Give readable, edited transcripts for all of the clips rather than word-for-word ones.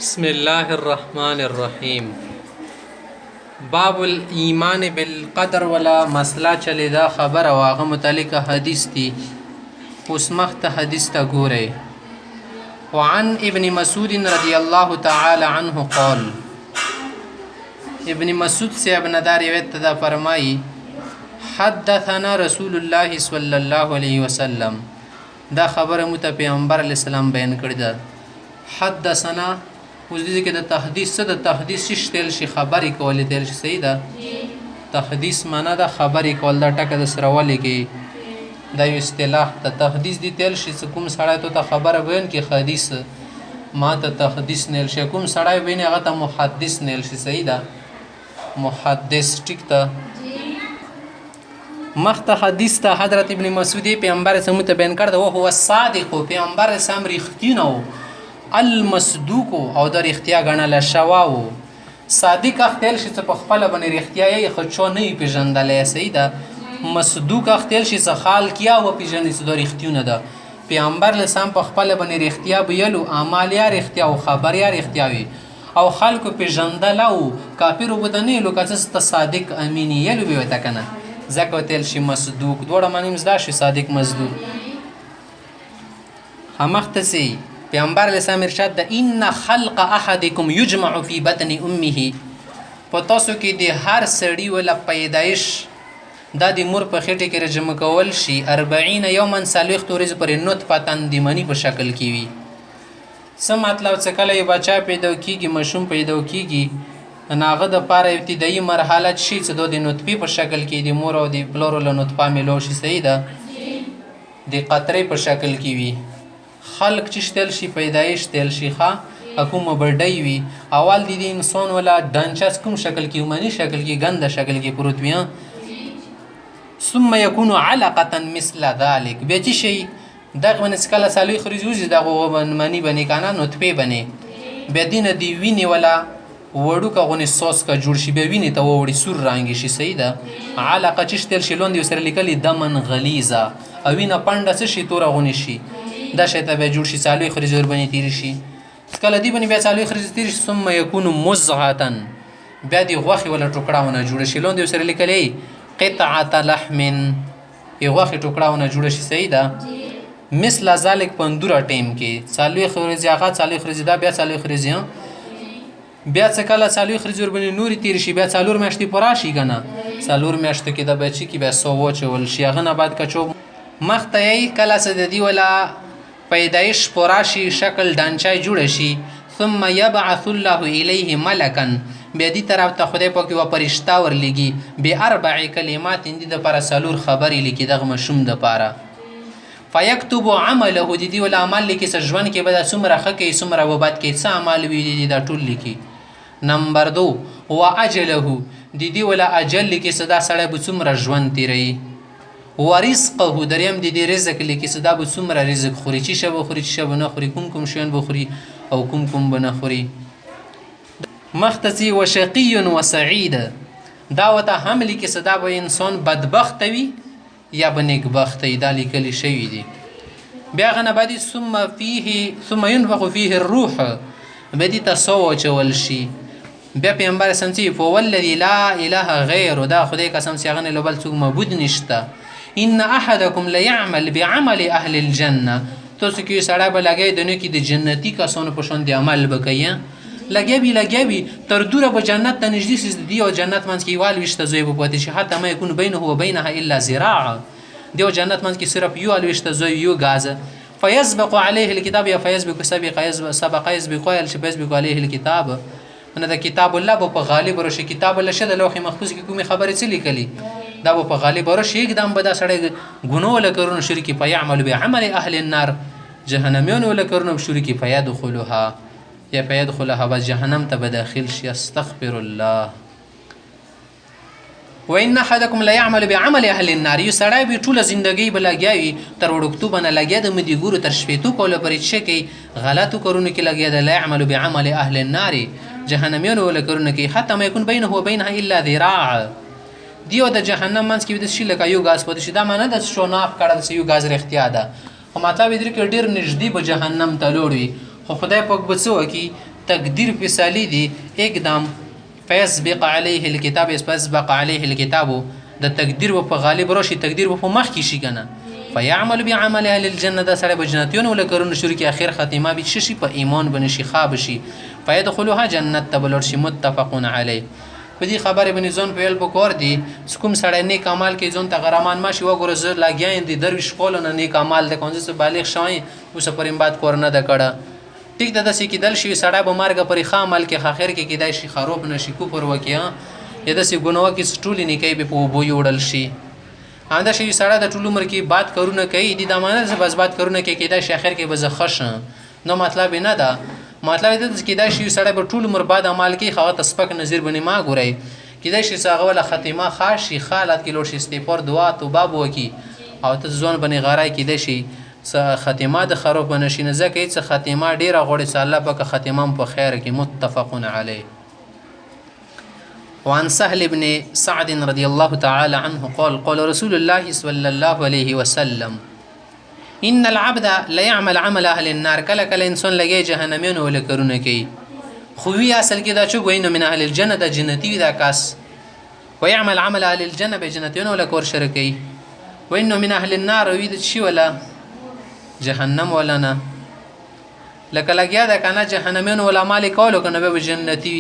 بسم الله الرحمن الرحیم. باب الایمان بالقدر ولا مسله چلی دا خبر او هغه متعلق حدیث دی. اوس مخته حدیث ته ګورئ. وعن ابن مسعود رضی الله تعالی عنه قال، ابن مسعود سے ابن دا روایت دا فرمائی حدثنا رسول الله صلی الله علیه وسلم، دا خبر مت پیغمبر علیہ السلام بیان کړی دا. حدثنا اوس دې کې د تحدیث څه د تحدیث شتل شي خبرې کولې تل شي. صحیح ده. تحدیث معنا د خبرې کول دا ټکه د سره ولې کې دا یو اصطلاح ته تحدیث دي تل شي. کوم سړی ته خبره بیان کې حدیث ما ته تحدیث نیل شي، کوم سړی بین هغه ته محدث نیل شي. صحیح ده. محدث ټیک ته مخته حدیث ته حضرت ابن مسعود پیغمبر سمو ته بیان کړ او هو صادق، پیغمبر سم رښتینو المصدوق او در اختیا غنل شواو. صادق اختل شي په خپل باندې رښتیا یې خچو نه پیژندلې. صحیح ده. مصدوق اختل شي خال کیا و پیژنې چې در اختیونه ده. پیغمبر لسان په خپل باندې رښتیا ویلو، اعمال یا رښتیا او خبر یا رښتیا وي او خلکو پیژندلو کافر وبدنې لو کڅ ته صادق امین یلو وي وته کنه زکه تل شي مصدوق دوړه معنی مزدا شي صادق مصدوق. همختسي پیغمبر علیہ السلام ارشاد ده ان خلق احدکم یجمع فی بطن امه، په تاسو کې د هر سړی ولا پیدایش دا د مور په خېټه کې رجم کول شي 40 یوما سالوخت ورځ پر نطفه تندمنی په شکل کې وي. څه مطلب څه کله یو بچا پیدا کیږي، مشوم پیدا کیږي، ناغه د پاره ابتدایي مرحله شي چې د نطفه په شکل کې د مور او د پلور له نطفه ملو شي. صحیح ده. د قطرې په شکل کې وي. خلق چې تل شي پیدایش تل شي ښه حکومت بردی وي. اول د انسان ولا ډانچاس کوم شکل کې ومني شکل کې ګنده شکل کې پروت وي. ثم يكون علقه مثل ذلك، به چې شي دغه من سکله سالوي خريزوزي دغه منی بني کنه نطفه بني به دینه دی ویني ولا وړو کغونی سوس کا جوړ شي به ویني ته وړي سور رنگي شي. صحیح ده. علقه چې تل شي لوند سره لیکلي دمن غلیظه او وینه پنده څه شي تور غونی شي دا شی ته به جوړ شي سالوي خريزور بني تیر شي. کله دی بني بیا سالوي خريز تیر شي. ثم يكون مزغه، بیا دی غوخي ولا ټوکړاونه جوړ شي لوند سره لیکلي قطعه لحم، ی غوخي ټوکړاونه جوړ شي. صحیح ده. مثل ذلك پندوره ټیم کې سالوي خريز هغه سالوي خريز دا بیا سالوي خريز بیا څه کله سالوي خريزور بني نوري تیر شي بیا څالور میاشتې پورا شي کنه څالور میاشتې کې د بچي کې بیا سو چول شي هغه نه بعد کچو مخته یې کله څه د دی ولا پیدایش پوراشي شکل ډانچای جوړ شي. ثم يبعث الله الیه ملکا، بیا دې طرف ته خدای پاک یو فرشتہ ورلېږي به 4 کلمات دې د پر سالور خبرې لیکي دغه مشوم د پاره. فیکتب عمله، دې ول عمل لیکي سجون کې به څومره خکې څومره وبد کې څه عمل وی دي دا ټول لیکي. نمبر 2 واجله، دې ول اجل لیکي صدا سړی به څومره ژوند تیری. ورزقه، دریم دې رزق لیکي صدا به څومره رزق خوري، چې شب خوري چې شب نه خوري، کوم شین بخوري او کوم بنه خوري. مختصي وشقي وسعيد، دا وته هم لیکي صدا به انسان بدبخت وي یا بنیکبخت وي، دا لیکل شوی دی. بیا غنه بعد ثم ينفخ فيه الروح، بدی تسو چول شي. بیا پیغمبر سمسی فوالذي لا اله غيره، دا خدای قسم چې غنه لبل څوک معبود نشته. ان احدكم ليعمل بعمل اهل الجنه، تاسو کې سړی به لګي دنه کې د جنتی کسانو په شان دی عمل وکړي لګي تر دوره به جنت ته نږدې سي دی او جنت منځ کې وال وشته زوی په پاتې شي حتی ما يكون بينه وبينها الا ذراع، دیو جنت منځ کې صرف یو ال وشته زوی یو غاز. فيسبق عليه الكتاب یا فيسبق سبق يسبق عليه الكتاب، نو دا کتاب الله په غالب ورشي. کتاب الله شه د لوح محفوظ کې کومه خبره څه لیکلي دا په غالب ورشي एकदम بدا سړی ګناه ولا کرون شرکی فيعمل بعمل اهل النار، جهنميون ولا کرون شرکی فيدخلها یا فيدخلها بس جهنم ته بداخل شي. استغفر الله. وان احدكم لا يعمل بعمل اهل النار، یو سړی به ټول ژوندۍ بلګیاوي تر وړکتو بنه لګیا د مدي ګورو تر شپېتو کوله پرې شي غلطو کارونه کې لګیا د لا يعمل بعمل اهل النار، جهنميون ولا کارونه کې حتی ما يكون بينه وبينها الا ذراع، دیو د جهنم منځ کې د شي لکه یو غاز پد شي. دا معنی د شوناف کړه د یو غاز رښتیا ده، خو مطلب دې کې ډیر نږدې به جهنم ته لوړوي. خو خدای پاک به څه وکړي تقدیر فیصلی دی اقدام فیسبق علیه الكتاب فیسبق علیه الكتاب د تقدیر په غالب راشي تقدیر په مخ کې شي کنه فیعمل بعمل اهل الجنه دا سره بجنتیون ولا کرون شروع کی اخر خاتمه به شي په ایمان بنشي خواب شي فيدخلها جنت تبلور شي متفق علی په دې خبره باندې ځون په ول پکور دی کوم سړی نیک اعمال کې ځون ته غرمان ماشي وګوره زه لاګیان دي درویش کول نه نیک اعمال د کونځ بالغ شوی اوس پریم بعد کور نه د کړه ټیک د دسې کې دل شي سړی به مارګه پرې ښه عمل کې اخر کې کیدای شي خراب نشي کوپر وکیا یا دسې ګناوه کې سټولې نه کوي په بو یوړل شي انده شي سړی د ټول عمر کې بات کرونه کوي د امانت سے بس بات کرونه کوي کیدای شي اخر کې به زخښ نو مطلب نه ده مطلب دې چې کیدای شي سړی به ټول عمر بعد عمل کوي خو تسبق نظر بنی ما ګوري کیدای شي څنګه ولا ختمه خاصي خالت کې لوړ شي استغفار دعا توبه وکي او ته ځون بنی غارای کیدای شي ختمه د خراب بنشي نه ځکه چې ختمه ډیره غوړي صلی الله پاک ختمه په خیر کې متفق علی وعن سهل بن سعد رضي الله تعالى عنه قال رسول الله صلى الله عليه وسلم ان العبد لا يعمل عمل اهل النار کله کله انسان لګي جهنميون ولا کرونه کوي خو وی اصل کې دا چې وینو من اهل الجنه د جنتی دا کاس ويعمل عمل اهل الجنه بجنتيون ولا کور شرکي وینو من اهل النار وی د شي ولا جهنم ولا نه لکه لګیا دا کنه جهنميون ولا مالک کولو کنه به جنتی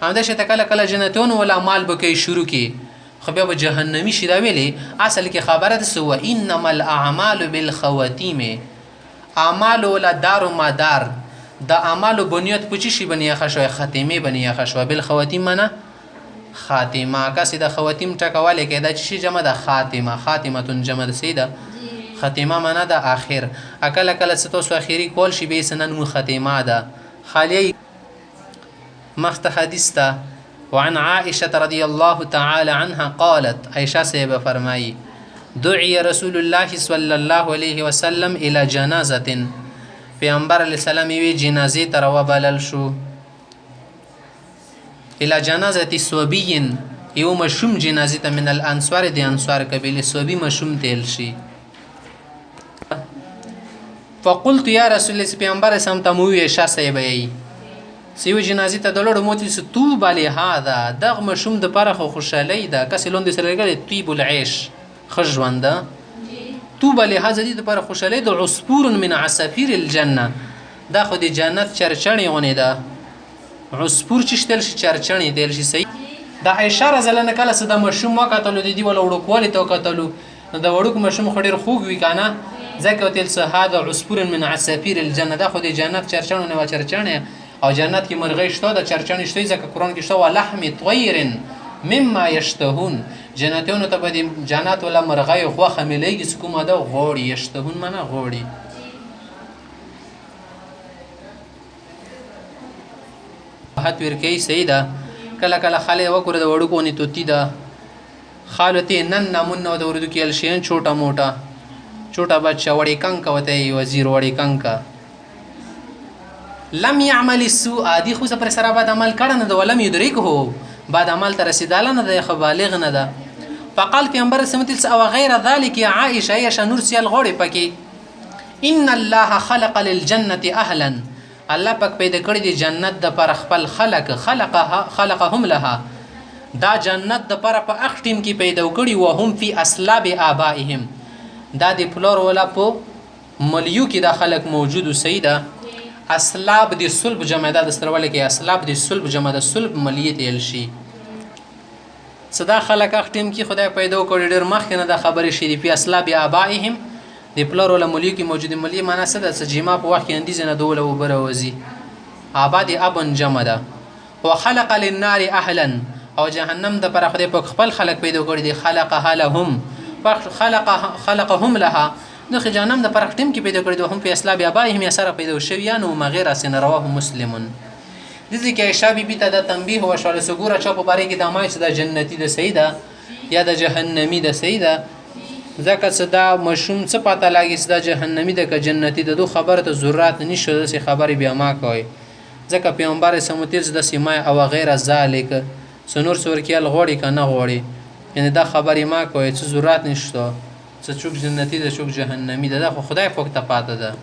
همدا شته کله کله جنتون ولا مال بکې شروع کی خو بیا به جهنمی شي دا ویلي اصل کې خبره ده سو انما الاعمال بالخواتيم اعمال ولا دار و مدار د اعمال بنیاد پوچی شي بنیا خشوه ختمه بنیا خشوه بالخواتيم معنا خاتمه کسې د خواتیم ټکواله کې دا چې جمع د خاتمه خاتمه جمع د سیده ختمه معنا د اخر اکل کله ستاسو اخیری کول شي به سنن ختمه ده خالی مخت حدیث تا وعن عائشة رضي الله تعالى عنها قالت عائشة سيبا فرمائي دعي رسول الله صلى الله عليه وسلم إلى جنازة پیغمبر علیہ السلام وی جنازه تر وبلل شو الى جنازه صوبي یو مشوم جنازه من الانصار دی انصار قبیله صوبي مشوم تل شي فقلت يا رسول الله پیغمبر سم تموي شاسه بي سیو جنازه ته دلړو موتی س تو بالی هاذا دغ مشوم د پاره خو خوشالۍ ده کس لوند سره لګل طيب العيش خجوانده تو بالی هاذا دي د پاره خوشالۍ د عصفور من عصافير الجنه دا خو د جنت چرچڼي غونې ده عصفور چشتل شي چرچڼي دل شي سي د عائشه رضی الله عنها کله صد مشوم وکټلو د دی ول وړو کوالی ته وکټلو د وړوک مشوم خډیر خوګ وی کنه ځکه تل سه هاذا عصفور من عصافير الجنه دا خو د جنت چرچڼو نه و چرچڼي او جنت کې مرغۍ شته د چرچنې شته ځکه قران کې شته ولحم طير مما يشتهون جنتونو ته به جنت ولا مرغۍ خوخه مليږي کومه ده غوړي يشتهون معنا غوړي هات ورکی سیدا کله کله خاله وګوره د وړو کونی توتی ده خالته نن نمونه د وردو کې الشین छोटा موټا بچا وړي کنک وته وزیر وړي کنک لم يعمل السوء دي خو پر سره بعد عمل کړه نه د ولم يدركه بعد عمل تر رسیداله نه د بالغ نه ده فقال پیغمبر سمت او غیر ذلك يا عائشه يا شنور سيل غوړي پکې ان الله خلق للجنه اهلا الله پاک پیدا کړی دی جنت د پر خپل خلقهم لها دا جنت د پر په اختیم کې پیدا کړی و هم فی اسلاب آبائهم دا د پلور ولا په ملیو کې د خلق موجود سیده اسلاب دی صلب جمع ده د سترواله کې اسلاب دی صلب جمع ده صلب ملیت ال شي صدا خلق اختم کې خدای پیدا کړی ډیر مخ نه د خبرې شي دی په اسلاب ابائهم د پلور ولا ملیو کې موجود ملی معنا څه ده سجما په وخت کې اندیز نه دوله وبروزی آباد ابن جمع ده وخلق للنار اهلا او جهنم د پر خدای په خپل خلق پیدا کړی دی خلقها لهم خلقهم لها نو جهنم د پرختم کې پیدا کړی دوه هم په اسلام ابائهم یا سره پیدا شویان او مغیر اسن رواه مسلمون د دې کې عائشہ بیبي ته د تنبیه او شاله سګوره چا په باره کې د مای چې د جنتی د سیده یا د جهنمی د سیده ځکه صدا مشوم څه پته لاګي چې د جهنمی د جنتی د دو خبره ته ضرورت نشو د خبرې بیا ما کوي ځکه پیغمبر سمتیز د سیمه او غیر ذالک سنور سور کې الغوړي کنه غوړي یعنی دا خبرې ما کوي چې ضرورت نشته څوک جنتی ده څوک جهنمی ده خو خدای پاک ته پاته ده